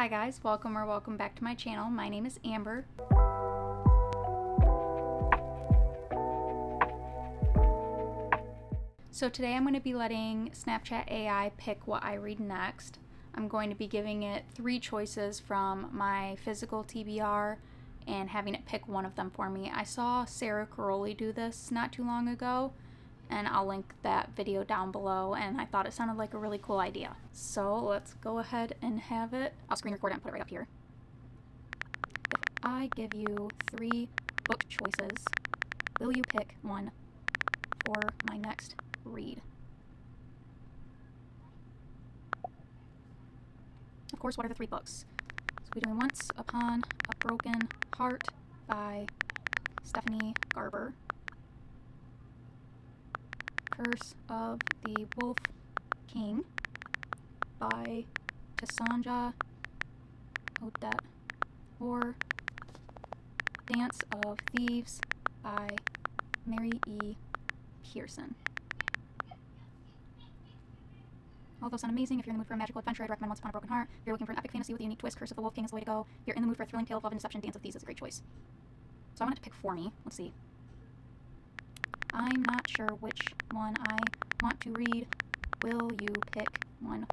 Hi guys, welcome back to my channel. My name is Amber. So today I'm going to be letting Snapchat AI pick what I read next. I'm going to be giving it 3 choices from my physical TBR and having it pick one of them for me. I saw Sarah Caroli do this not too long ago, and I'll link that video down below, and I thought it sounded like a really cool idea. So let's go ahead and have it. I'll screen record it and put it right up here. If I give you 3 book choices, will you pick one for my next read? Of course, what are the 3 books? So we're doing Once Upon a Broken Heart by Stephanie Garber, Curse of the Wolf King by Cassandra Odette, or Dance of Thieves by Mary E. Pearson. All those sound amazing. If you're in the mood for a magical adventure, I'd recommend Once Upon a Broken Heart. If you're looking for an epic fantasy with a unique twist, Curse of the Wolf King is the way to go. If you're in the mood for a thrilling tale of love and deception, Dance of Thieves is a great choice. So I want it to pick for me. Let's see. I'm not sure which one I want to read. Will you pick one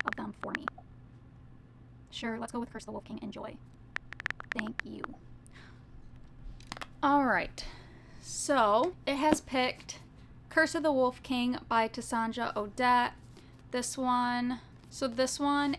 of them for me? Sure, let's go with Curse of the Wolf King. Enjoy. Thank you. Alright, so it has picked Curse of the Wolf King by Cassandra Odette. This one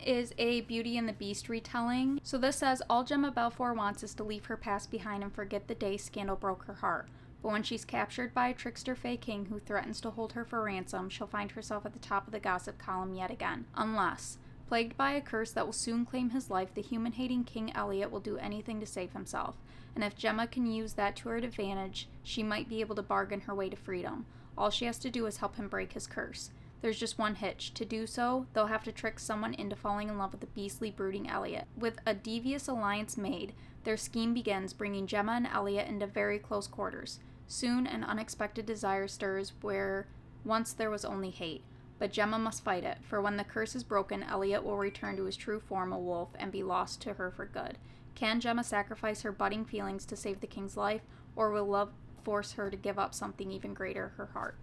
is a Beauty and the Beast retelling. So this says, all Gemma Belfour wants is to leave her past behind and forget the day scandal broke her heart. But when she's captured by a trickster Fae King who threatens to hold her for ransom, she'll find herself at the top of the gossip column yet again. Unless, plagued by a curse that will soon claim his life, the human-hating King Elliot will do anything to save himself. And if Gemma can use that to her advantage, she might be able to bargain her way to freedom. All she has to do is help him break his curse. There's just one hitch. To do so, they'll have to trick someone into falling in love with the beastly, brooding Elliot. With a devious alliance made, their scheme begins, bringing Gemma and Elliot into very close quarters. Soon, an unexpected desire stirs where once there was only hate. But Gemma must fight it, for when the curse is broken, Elliot will return to his true form, a wolf, and be lost to her for good. Can Gemma sacrifice her budding feelings to save the king's life, or will love force her to give up something even greater, her heart?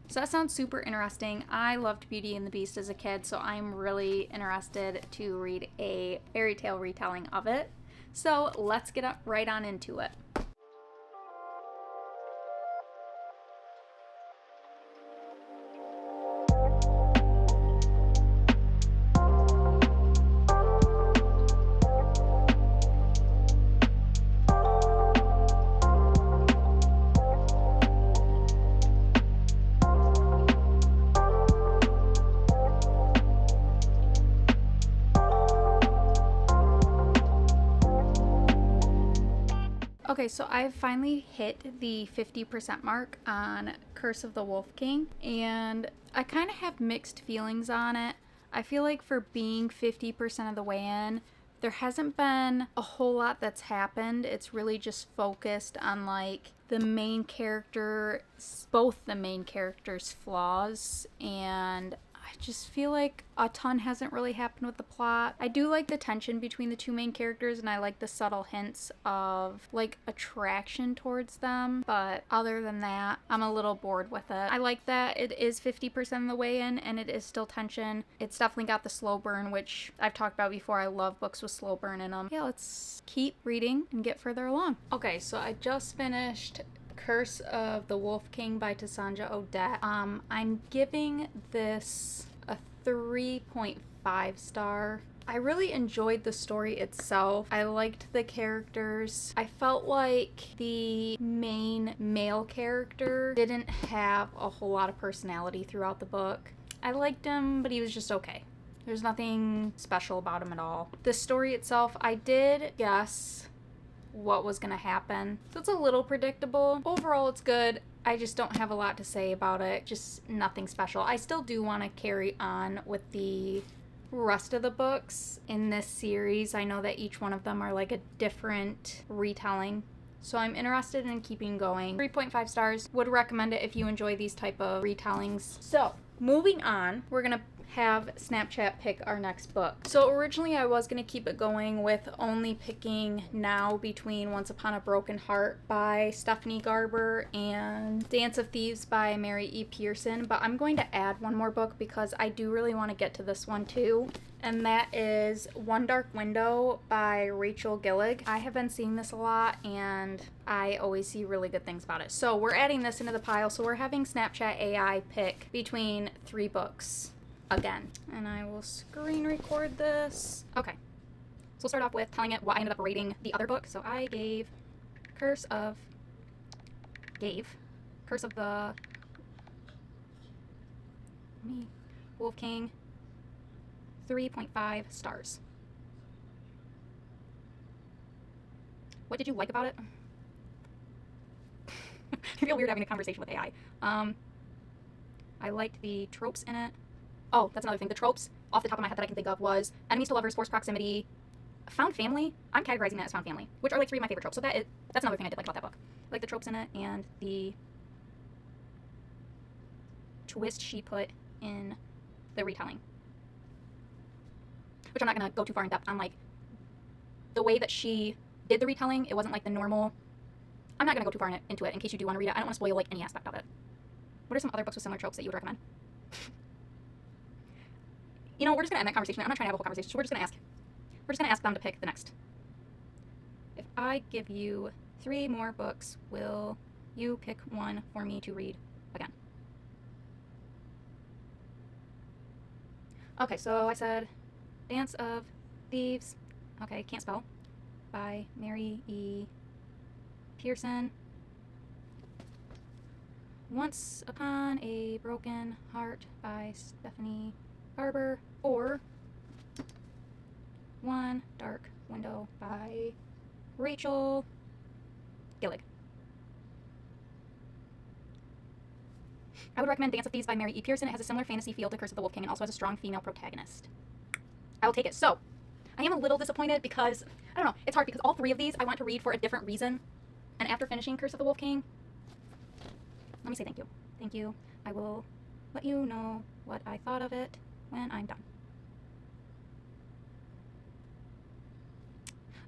So that sounds super interesting. I loved Beauty and the Beast as a kid, so I'm really interested to read a fairy tale retelling of it. So let's get right on into it. Okay, so I've finally hit the 50% mark on Curse of the Wolf King, and I kind of have mixed feelings on it. I feel like for being 50% of the way in, there hasn't been a whole lot that's happened. It's really just focused on like the main character, both the main characters' flaws, and I just feel like a ton hasn't really happened with the plot. I do like the tension between the 2 main characters, and I like the subtle hints of like attraction towards them, but other than that, I'm a little bored with it. I like that it is 50% of the way in and it is still tension. It's definitely got the slow burn, which I've talked about before. I love books with slow burn in them. Yeah, let's keep reading and get further along. Okay, so I just finished Curse of the Wolf King by Cassandra Odette. I'm giving this a 3.5 star. I really enjoyed the story itself. I liked the characters. I felt like the main male character didn't have a whole lot of personality throughout the book. I liked him, but he was just okay. There's nothing special about him at all. The story itself, I did guess what was gonna happen, so it's a little predictable. Overall, it's good. I just don't have a lot to say about it. Just nothing special. I still do want to carry on with the rest of the books in this series. I know that each one of them are like a different retelling, so I'm interested in keeping going. 3.5 stars. Would recommend it if you enjoy these type of retellings. So moving on, we're gonna have Snapchat pick our next book. So originally I was going to keep it going with only picking now between Once Upon a Broken Heart by Stephanie Garber and Dance of Thieves by Mary E. Pearson, but I'm going to add one more book because I do really want to get to this one too. And that is One Dark Window by Rachel Gillig. I have been seeing this a lot and I always see really good things about it. So we're adding this into the pile. So we're having Snapchat AI pick between 3 books again. And I will screen record this. Okay. So we'll start off with telling it what I ended up rating the other book. So I gave Curse of the Wolf King 3.5 stars. What did you like about it? I feel weird having a conversation with AI. I liked the tropes in it. Oh, that's another thing. The tropes off the top of my head that I can think of was enemies to lovers, forced proximity, found family. I'm categorizing that as found family, which are like 3 of my favorite tropes. So that's another thing I did like about that book. Like the tropes in it and the twist she put in the retelling. Which I'm not going to go too far in depth on, like, the way that she did the retelling. It wasn't like the normal. I'm not going to go too far into it in case you do want to read it. I don't want to spoil, like, any aspect of it. What are some other books with similar tropes that you would recommend? You know, we're just going to end that conversation. I'm not trying to have a whole conversation, so we're just going to ask them to pick the next. If I give you 3 more books, will you pick one for me to read again? Okay, so I said Dance of Thieves, okay, can't spell, by Mary E. Pearson. Once Upon a Broken Heart by Stephanie Garber, or One Dark Window by Rachel Gillig. I would recommend Dance of Thieves by Mary E. Pearson. It has a similar fantasy feel to Curse of the Wolf King and also has a strong female protagonist. I will take it. So, I am a little disappointed because, I don't know, it's hard because all 3 of these I want to read for a different reason. And after finishing Curse of the Wolf King, let me say thank you. Thank you. I will let you know what I thought of it when I'm done.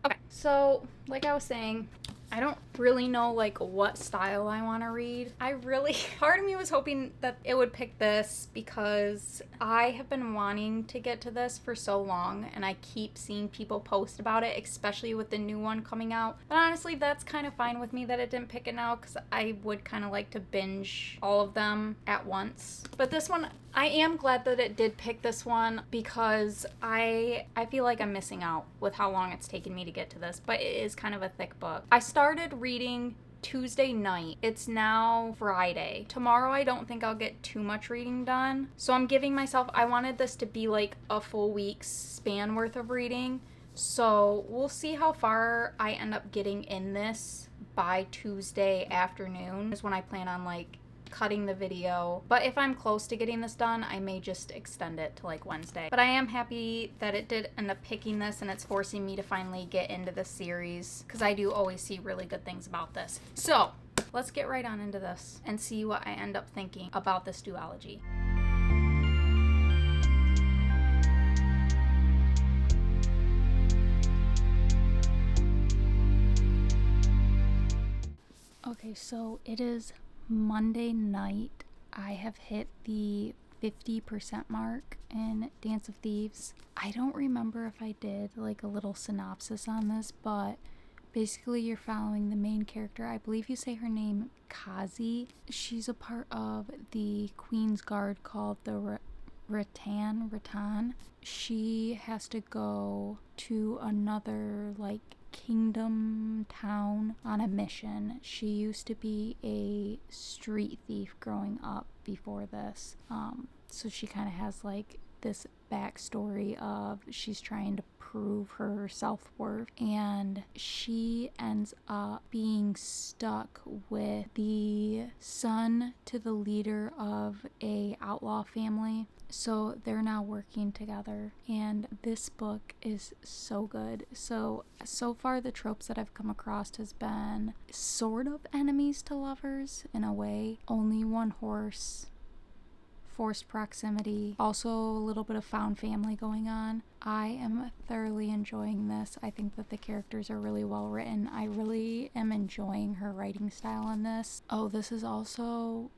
Okay, so like I was saying, I don't really know like what style I want to read. Part of me was hoping that it would pick this because I have been wanting to get to this for so long and I keep seeing people post about it, especially with the new one coming out. But honestly, that's kind of fine with me that it didn't pick it now because I would kind of like to binge all of them at once. But this one, I am glad that it did pick this one because I feel like I'm missing out with how long it's taken me to get to this, but it is kind of a thick book. I started reading Tuesday night. It's now Friday. Tomorrow I don't think I'll get too much reading done. So I'm giving myself, I wanted this to be like a full week's span worth of reading. So we'll see how far I end up getting in this by Tuesday afternoon is when I plan on like cutting the video. But if I'm close to getting this done, I may just extend it to like Wednesday. But I am happy that it did end up picking this and it's forcing me to finally get into the series because I do always see really good things about this. So let's get right on into this and see what I end up thinking about this duology. Okay, so it is Monday night. I have hit the 50% mark in Dance of Thieves. I don't remember if I did like a little synopsis on this, but basically you're following the main character. I believe you say her name, Kazi. She's a part of the Queen's Guard called the Rattan. She has to go to another like kingdom town on a mission. She used to be a street thief growing up before this. So she kind of has like this backstory of she's trying to prove her self-worth, and she ends up being stuck with the son to the leader of a outlaw family. So they're now working together, and this book is so good. So far the tropes that I've come across has been sort of enemies to lovers in a way. Only one horse, forced proximity, also a little bit of found family going on. I am thoroughly enjoying this. I think that the characters are really well written. I really am enjoying her writing style in this. Oh, this is also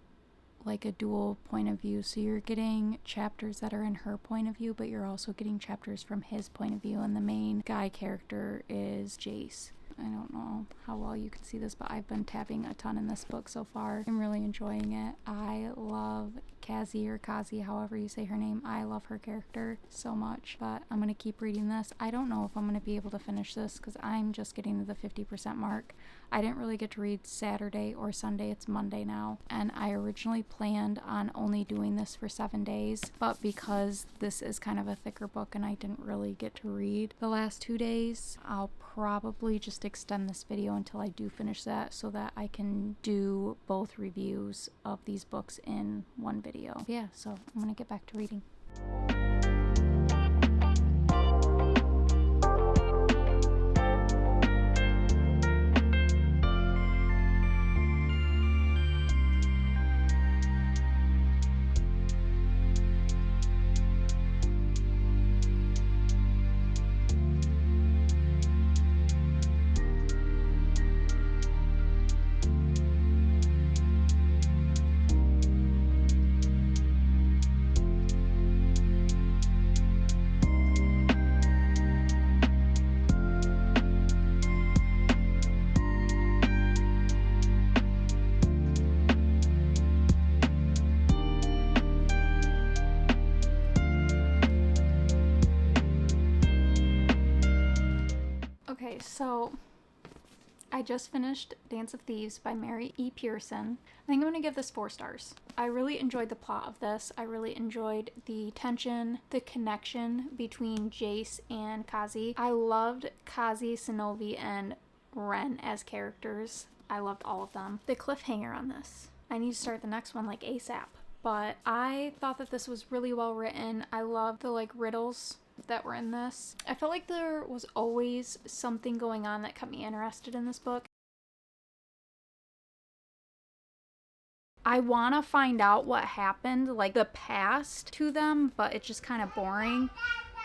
like a dual point of view, so you're getting chapters that are in her point of view, but you're also getting chapters from his point of view, and the main guy character is Jace. I don't know how well you can see this, but I've been tapping a ton in this book so far. I'm really enjoying it. I love Kazi, or Kazi, however you say her name. I love her character so much, but I'm going to keep reading this. I don't know if I'm going to be able to finish this because I'm just getting to the 50% mark. I didn't really get to read Saturday or Sunday. It's Monday now, and I originally planned on only doing this for 7 days, but because this is kind of a thicker book and I didn't really get to read the last 2 days, I'll probably just extend this video until I do finish that so that I can do both reviews of these books in one video. Yeah, so I'm gonna get back to reading. Okay, so I just finished Dance of Thieves by Mary E. Pearson. I think I'm going to give this 4 stars. I really enjoyed the plot of this. I really enjoyed the tension, the connection between Jace and Kazi. I loved Kazi, Sonovi, and Ren as characters. I loved all of them. The cliffhanger on this. I need to start the next one like ASAP. But I thought that this was really well written. I loved the riddles that were in this. I felt like there was always something going on that kept me interested in this book. I want to find out what happened, like the past to them, but it's just kind of boring.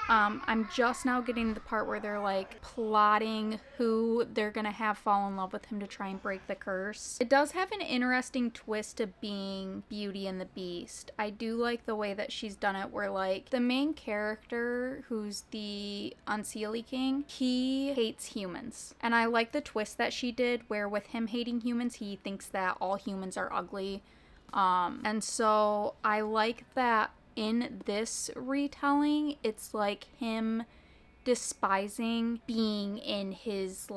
I'm just now getting to the part where they're plotting who they're gonna have fall in love with him to try and break the curse. It does have an interesting twist to being Beauty and the Beast. I do like the way that she's done it where the main character, who's the Unseelie King, he hates humans. And I like the twist that she did where with him hating humans, he thinks that all humans are ugly. And so I like that in this retelling, it's him despising being in his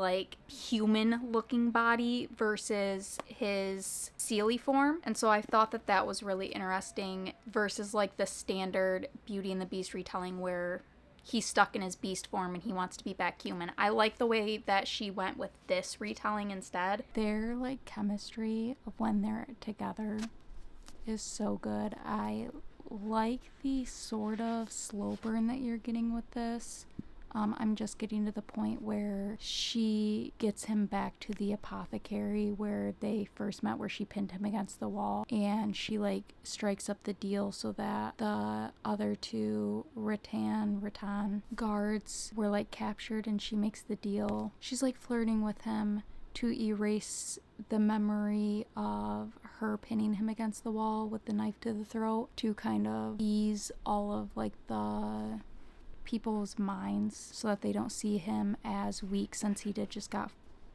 human looking body versus his Seelie form. And so I thought that that was really interesting versus the standard Beauty and the Beast retelling where he's stuck in his beast form and he wants to be back human. I like the way that she went with this retelling instead. Their chemistry of when they're together is so good. I like the sort of slow burn that you're getting with this. I'm just getting to the point where she gets him back to the apothecary where they first met, where she pinned him against the wall, and she strikes up the deal so that the other 2 Rattan guards were captured, and she makes the deal. She's flirting with him to erase the memory of her pinning him against the wall with the knife to the throat, to kind of ease all of the people's minds so that they don't see him as weak, since he did just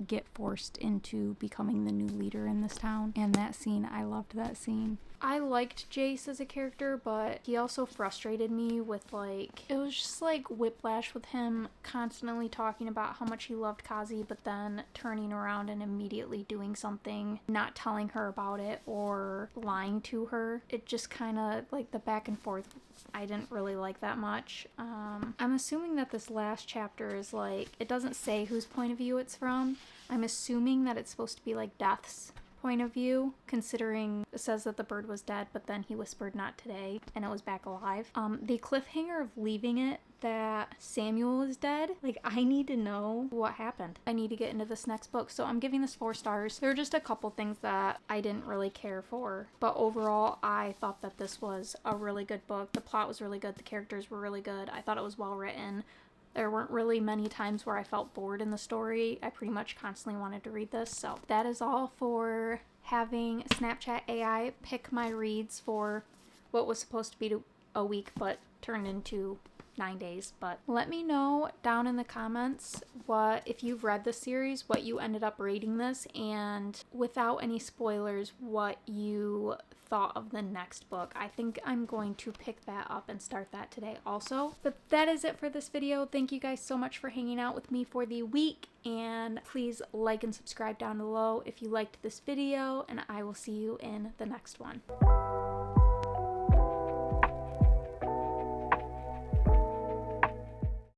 get forced into becoming the new leader in this town. And that scene, I loved that scene. I liked Jace as a character, but he also frustrated me with it was just whiplash with him constantly talking about how much he loved Kazi, but then turning around and immediately doing something, not telling her about it or lying to her. It just kind of the back and forth, I didn't really like that much. I'm assuming that this last chapter is it doesn't say whose point of view it's from. I'm assuming that it's supposed to be Death's point of view, considering it says that the bird was dead, but then he whispered not today and it was back alive. The cliffhanger of leaving it that Samuel is dead, like, I need to know what happened. I need to get into this next book. So I'm giving this 4 stars. There are just a couple things that I didn't really care for, but overall I thought that this was a really good book. The plot was really good, the characters were really good, I thought it was well written. There weren't really many times where I felt bored in the story. I pretty much constantly wanted to read this. So that is all for having Snapchat AI pick my reads for what was supposed to be a week but turned into 9 days. But let me know down in the comments if you've read the series, what you ended up rating this, and without any spoilers, what you thought of the next book. I think I'm going to pick that up and start that today also. But that is it for this video. Thank you guys so much for hanging out with me for the week, and please like and subscribe down below if you liked this video, and I will see you in the next one.